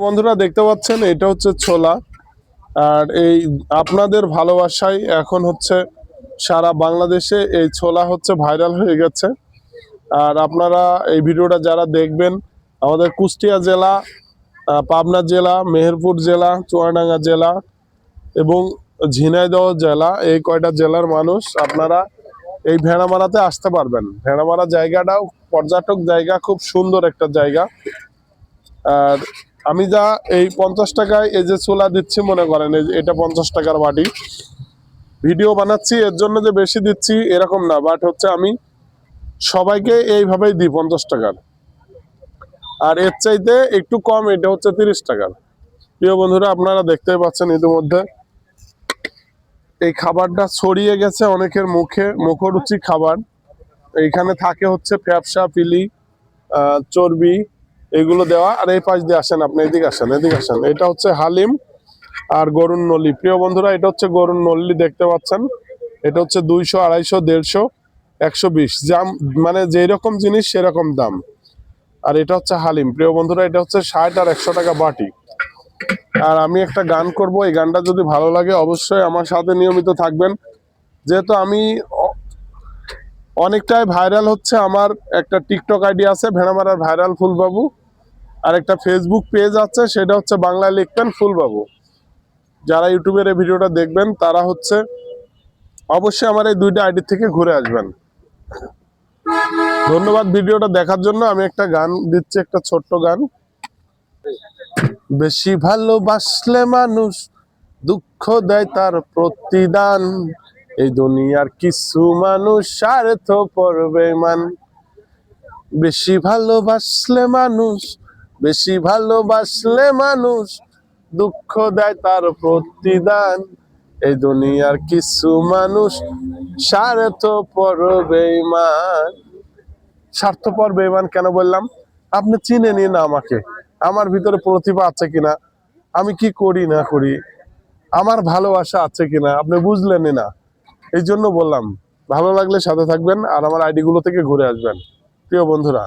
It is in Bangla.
বন্ধুরা দেখতে পাচ্ছেন এটা হচ্ছে ছোলা। আর এই আপনাদের ভালোবাসায় এখন হচ্ছে সারা বাংলাদেশে এই ছোলা হচ্ছে ভাইরাল হয়ে গেছে। আর আপনারা এই ভিডিওটা যারা দেখবেন, আমাদের কুষ্টিয়া জেলা, পাবনা জেলা, মেহেরপুর জেলা, চুয়াডাঙ্গা জেলা এবং ঝিনাইদহ জেলা, এই কয়টা জেলার মানুষ আপনারা এই ভেড়ামারাতে আসতে পারবেন। ভেড়ামারা জায়গাটাও পর্যটক জায়গা, খুব সুন্দর একটা জায়গা। আর আমি যা এই 50 টাকায় এই যে ছোলা দিচ্ছি, মনে করেন এটা 50 টাকার বাটি, ভিডিও বানাচ্ছি এর জন্য যে বেশি দিচ্ছি এরকম না, বাট হচ্ছে আমি সবাইকে এইভাবেই দিই 50 টাকার। আর এর চাইতে একটু কম এটা হচ্ছে 30 টাকার। প্রিয় বন্ধুরা, আপনারা দেখতেই পাচ্ছেন ইতিমধ্যে এই খাবারটা ছড়িয়ে গেছে অনেকের মুখে, মুখরুচি খাবার। এইখানে থাকে হচ্ছে ফ্যাপসা, পিলি, চর্বি, এগুলো দেওয়া। আর এই পাশ দিয়ে আসেন, আপনি এদিকে আসেন, এদিকে আসেন। এটা হচ্ছে হালিম আর গরুর নলি। প্রিয় বন্ধুরা, এটা হচ্ছে গরুর নলি, দেখতে পাচ্ছেন। এটা হচ্ছে 200, 250, 150, 120, মানে যেই রকম জিনিস সেরকম দাম। আর এটা হচ্ছে হালিম। প্রিয় বন্ধুরা, এটা হচ্ছে 60 আর 100 টাকা বাটি। আর আমি একটা গান করব, এই গানটা যদি ভালো লাগে অবশ্যই আমার সাথে নিয়মিত থাকবেন। যেহেতু আমি অনেকটাই ভাইরাল হচ্ছে, আমার একটা টিকটক আইডি আছে ভেড়ামারার ভাইরাল ফুলবাবু, আর একটা ফেসবুক পেজ আছে, সেটা হচ্ছে বাংলায় লিখবেন ফুলবাবু। যারা ইউটিউবের এই ভিডিওটা দেখবেন তারা হচ্ছে অবশ্যই আমার এই দুইটা আইডি থেকে ঘুরে আসবেন। ধন্যবাদ ভিডিওটা দেখার জন্য। আমি একটা গান দিচ্ছি, একটা ছোট্ট গান। বেশি ভালোবাসলে মানুষ দুঃখ দেয় তার প্রতিদান, এই দুনিয়ার কিছু মানুষ স্বার্থপর বেঈমান। বেশি ভালোবাসলে মানুষ, বেশি ভালোবাসলে মানুষ দুঃখ দেয় তার প্রতিদান, এই দুনিয়ার কিছু মানুষ স্বার্থপর বেঈমান। স্বার্থপর বেঈমান কেন বললাম? আপনি চিনে নিন আমাকে, আমার ভিতরে প্রতিভা আছে কিনা, আমি কি করি না করি, আমার ভালোবাসা আছে কিনা আপনি বুঝলেনই না। এই জন্য বললাম, ভালো লাগলে সাথে থাকবেন আর আমার আইডি গুলো থেকে ঘুরে আসবেন। প্রিয় বন্ধুরা।